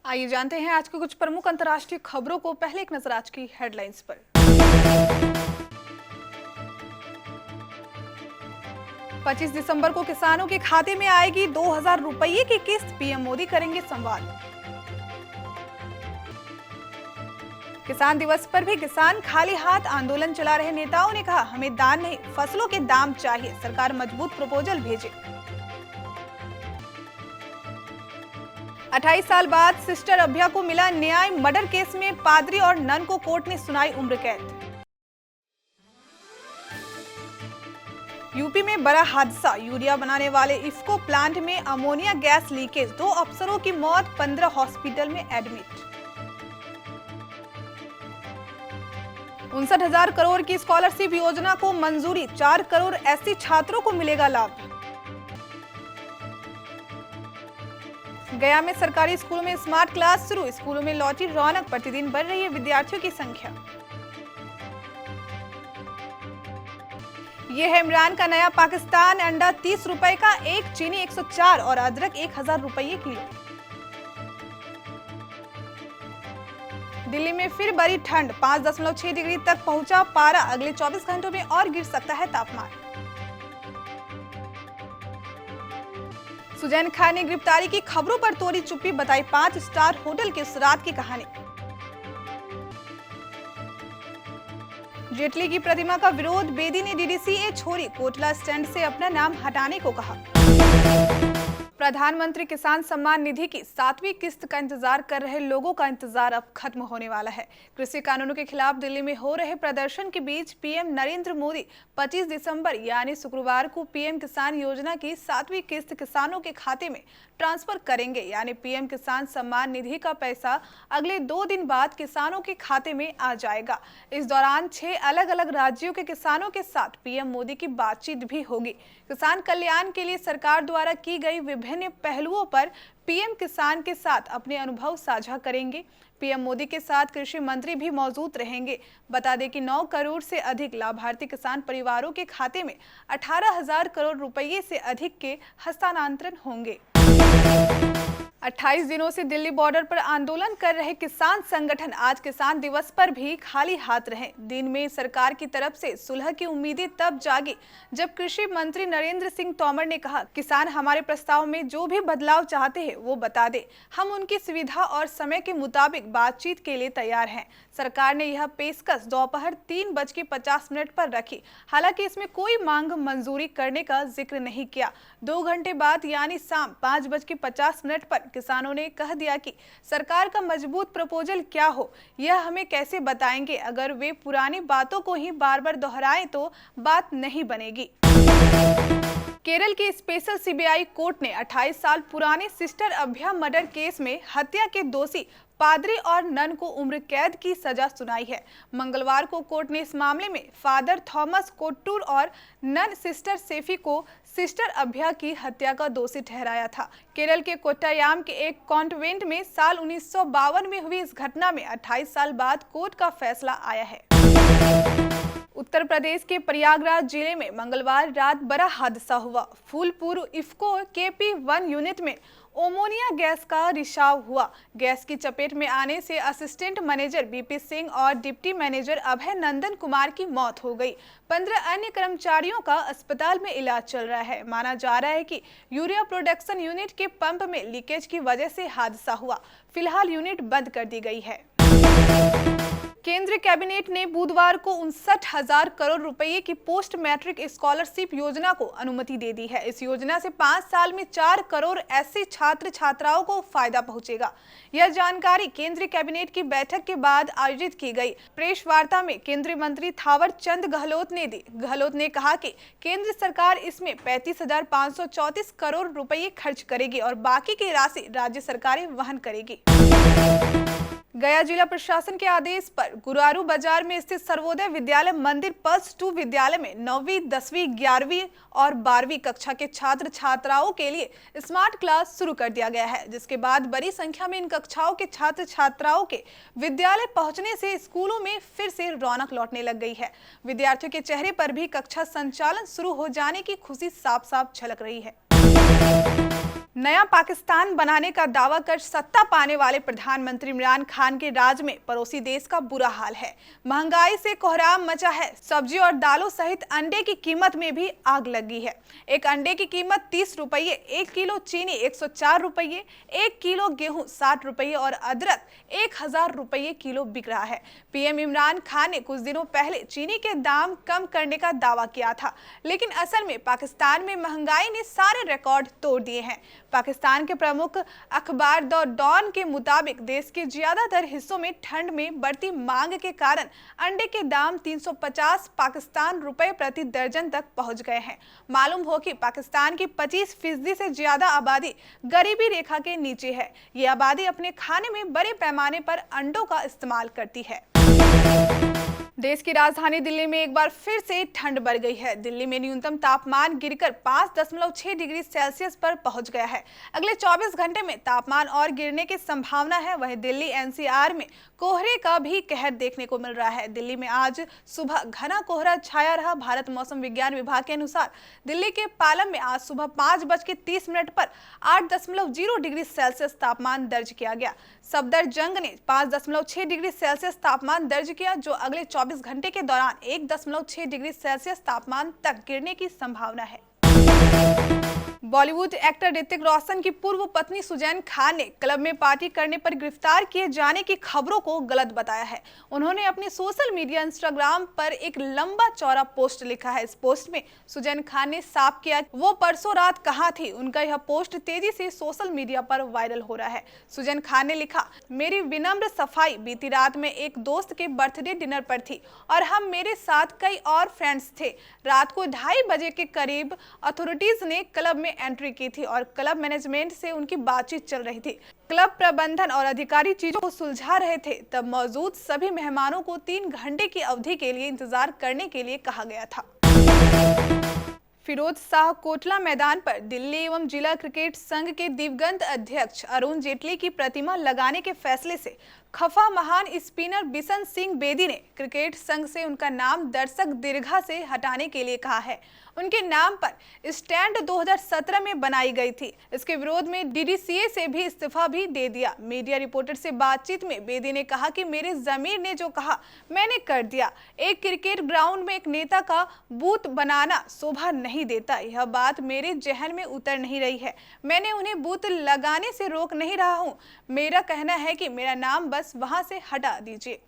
आइए जानते हैं आज के कुछ प्रमुख अंतर्राष्ट्रीय खबरों को। पहले एक नजर आज की हेडलाइंस पर। 25 दिसंबर को किसानों के खाते में आएगी 2000 रुपये की किस्त, पीएम मोदी करेंगे संवाद। किसान दिवस पर भी किसान खाली हाथ आंदोलन चला रहे नेताओं ने कहा, हमें दान नहीं फसलों के दाम चाहिए, सरकार मजबूत प्रपोजल भेजे। 28 साल बाद सिस्टर अभ्या को मिला न्याय। मर्डर केस में पादरी और नन को कोर्ट ने सुनाई उम्र कैद। यूपी में बड़ा हादसा, यूरिया बनाने वाले इफ्को प्लांट में अमोनिया गैस लीकेज, 2 अफसरों की मौत, 15 हॉस्पिटल में एडमिट। 59,000 करोड़ की स्कॉलरशिप योजना को मंजूरी, 4 करोड़ एससी छात्रों को मिलेगा लाभ। गया में सरकारी स्कूलों में स्मार्ट क्लास शुरू, स्कूलों में लौटी रौनक, प्रतिदिन बढ़ रही है विद्यार्थियों की संख्या। ये है इमरान का नया पाकिस्तान, अंडा 30 रुपए का एक, चीनी 104 और अदरक 1000 रुपये किलो। दिल्ली में फिर बड़ी ठंड, 5.6 डिग्री तक पहुंचा पारा, अगले 24 घंटों में और गिर सकता है तापमान। सुजैन खान ने गिरफ्तारी की खबरों पर तोड़ी चुप्पी, बताई 5 स्टार होटल की उस रात की कहानी। जेटली की प्रतिमा का विरोध, बेदी ने डीडीसीए छोड़ी, कोटला स्टैंड से अपना नाम हटाने को कहा। प्रधानमंत्री किसान सम्मान निधि की 7वीं किस्त का इंतजार कर रहे लोगों का इंतजार अब खत्म होने वाला है। कृषि कानूनों के खिलाफ दिल्ली में हो रहे प्रदर्शन के बीच पीएम नरेंद्र मोदी 25 दिसंबर यानी शुक्रवार को पीएम किसान योजना की 7वीं किस्त किसानों के खाते में ट्रांसफर करेंगे, यानी पीएम किसान सम्मान निधि का पैसा अगले 2 दिन बाद किसानों के खाते में आ जाएगा। इस दौरान 6 अलग अलग राज्यों के किसानों के साथ पीएम मोदी की बातचीत भी होगी। किसान कल्याण के लिए सरकार द्वारा की गई विभिन्न पहलुओं पर पीएम किसान के साथ अपने अनुभव साझा करेंगे। पीएम मोदी के साथ कृषि मंत्री भी मौजूद रहेंगे। बता दें कि 9 करोड़ से अधिक लाभार्थी किसान परिवारों के खाते में 18,000 करोड़ रुपये से अधिक के हस्तांतरण होंगे। 28 दिनों से दिल्ली बॉर्डर पर आंदोलन कर रहे किसान संगठन आज किसान दिवस पर भी खाली हाथ रहे। दिन में सरकार की तरफ से सुलह की उम्मीदें तब जागी जब कृषि मंत्री नरेंद्र सिंह तोमर ने कहा, किसान हमारे प्रस्ताव में जो भी बदलाव चाहते हैं वो बता दे, हम उनकी सुविधा और समय के मुताबिक बातचीत के लिए तैयार हैं। सरकार ने यह पेशकश दोपहर 3:50 पर रखी, हालांकि इसमें कोई मांग मंजूरी करने का जिक्र नहीं किया। 2 घंटे बाद यानी शाम 5:50 पर किसानों ने कह दिया कि सरकार का मजबूत प्रपोजल क्या हो यह हमें कैसे बताएंगे, अगर वे पुरानी बातों को ही बार बार दोहराएं तो बात नहीं बनेगी। केरल की स्पेशल सीबीआई कोर्ट ने 28 साल पुराने सिस्टर अभ्या मर्डर केस में हत्या के दोषी पादरी और नन को उम्र कैद की सजा सुनाई है। मंगलवार को कोर्ट ने इस मामले में फादर थॉमस कोट्टूर और नन सिस्टर सेफी को सिस्टर अभ्या की हत्या का दोषी ठहराया था। केरल के कोट्टायाम के एक कॉन्वेंट में साल 1952 में हुई इस घटना में 28 साल बाद कोर्ट का फैसला आया है। उत्तर प्रदेश के प्रयागराज जिले में मंगलवार रात बड़ा हादसा हुआ। फूलपुर इफ्को KP1 यूनिट में अमोनिया गैस का रिसाव हुआ। गैस की चपेट में आने से असिस्टेंट मैनेजर BP सिंह और डिप्टी मैनेजर अभय नंदन कुमार की मौत हो गई। 15 अन्य कर्मचारियों का अस्पताल में इलाज चल रहा है। माना जा रहा है कि यूरिया प्रोडक्शन यूनिट के पंप में लीकेज की वजह से हादसा हुआ। फिलहाल यूनिट बंद कर दी गई है। केंद्रीय कैबिनेट ने बुधवार को 59,000 करोड़ रुपए की पोस्ट मैट्रिक स्कॉलरशिप योजना को अनुमति दे दी है। इस योजना से 5 साल में 4 करोड़ एससी छात्र छात्राओं को फायदा पहुंचेगा। यह जानकारी केंद्रीय कैबिनेट की बैठक के बाद आयोजित की गई प्रेस वार्ता में केंद्रीय मंत्री थावर चंद गहलोत ने दी। गहलोत ने कहा कि केंद्र सरकार इसमें 35,534 करोड़ रुपए खर्च करेगी और बाकी की राशि राज्य सरकारें वहन करेगी। गया जिला प्रशासन के आदेश पर गुरारू बाजार में स्थित सर्वोदय विद्यालय मंदिर +2 विद्यालय में 9वीं, 10वीं, 11वीं और 12वीं कक्षा के छात्र छात्राओं के लिए स्मार्ट क्लास शुरू कर दिया गया है, जिसके बाद बड़ी संख्या में इन कक्षाओं के छात्र छात्राओं के विद्यालय पहुंचने से स्कूलों में फिर से रौनक लौटने लग गई है। विद्यार्थियों के चेहरे पर भी कक्षा संचालन शुरू हो जाने की खुशी साफ साफ झलक रही है। नया पाकिस्तान बनाने का दावा कर सत्ता पाने वाले प्रधानमंत्री इमरान खान के राज में पड़ोसी देश का बुरा हाल है। महंगाई से कोहराम मचा है। सब्जी और दालों सहित अंडे की कीमत में भी आग लगी है। एक अंडे की कीमत 30 रुपये, 1 किलो चीनी 104 रुपये, 1 किलो गेहूं 60 रुपये और अदरक 1000 रुपये किलो बिक रहा है। पीएम इमरान खान ने कुछ दिनों पहले चीनी के दाम कम करने का दावा किया था, लेकिन असल में पाकिस्तान में महंगाई ने सारे रिकॉर्ड तोड़ दिए हैं। पाकिस्तान के प्रमुख अखबार द डॉन के मुताबिक देश के ज्यादातर हिस्सों में ठंड में बढ़ती मांग के कारण अंडे के दाम 350 पाकिस्तान रुपए प्रति दर्जन तक पहुंच गए हैं। मालूम हो कि पाकिस्तान की 25% से ज्यादा आबादी गरीबी रेखा के नीचे है। ये आबादी अपने खाने में बड़े पैमाने पर अंडों का इस्तेमाल करती है। देश की राजधानी दिल्ली में एक बार फिर से ठंड बढ़ गई है। दिल्ली में न्यूनतम तापमान गिरकर 5.6 डिग्री सेल्सियस पर पहुंच गया है। अगले 24 घंटे में तापमान और गिरने की संभावना है। वहीं दिल्ली एनसीआर में कोहरे का भी कहर देखने को मिल रहा है। दिल्ली में आज सुबह घना कोहरा छाया रहा। भारत मौसम विज्ञान विभाग के अनुसार दिल्ली के पालम में आज सुबह 5:30 पर 8.0 डिग्री सेल्सियस तापमान दर्ज किया गया। सफदरजंग ने 5.6 डिग्री सेल्सियस तापमान दर्ज किया, जो अगले 24 घंटे के दौरान 1.6 डिग्री सेल्सियस तापमान तक गिरने की संभावना है। बॉलीवुड एक्टर ऋतिक रोशन की पूर्व पत्नी सुजैन खान ने क्लब में पार्टी करने पर गिरफ्तार किए जाने की खबरों को गलत बताया है। उन्होंने अपने सोशल मीडिया इंस्टाग्राम पर एक लंबा चौड़ा पोस्ट लिखा है। इस पोस्ट में सुजैन खान ने साफ किया वो परसों रात कहां थी। उनका यह पोस्ट तेजी से सोशल मीडिया पर वायरल हो रहा है। सुजैन खान ने लिखा, मेरी विनम्र सफाई, बीती रात में एक दोस्त के बर्थडे डिनर पर थी और हम मेरे साथ कई और फ्रेंड्स थे। रात को 2:30 बजे के करीब अथॉरिटीज ने क्लब में एंट्री की थी और क्लब मैनेजमेंट से उनकी बातचीत चल रही थी। क्लब प्रबंधन और अधिकारी चीजों को सुलझा रहे थे। तब मौजूद सभी मेहमानों को 3 घंटे की अवधि के लिए इंतजार करने के लिए कहा गया था। फिरोज शाह कोटला मैदान पर दिल्ली एवं जिला क्रिकेट संघ के दिवंगत अध्यक्ष अरुण जेटली की प्रतिमा लगाने के फैसले से खफा महान स्पिनर बिशन सिंह बेदी ने क्रिकेट संघ से उनका नाम दर्शक दीर्घा से हटाने के लिए कहा है। उनके नाम पर स्टैंड 2017 में बनाई गई थी। इसके विरोध में डीडीसीए से भी इस्तीफा भी दे दिया। मीडिया रिपोर्टर से बातचीत में बेदी ने कहा कि मेरे जमीर ने जो कहा मैंने कर दिया। एक क्रिकेट ग्राउंड में एक नेता का बूथ बनाना शोभा नहीं देता। यह बात मेरे जहन में उतर नहीं रही है। मैंने उन्हें बूथ लगाने से रोक नहीं रहा हूँ। मेरा कहना है कि मेरा नाम बस वहां से हटा दीजिए।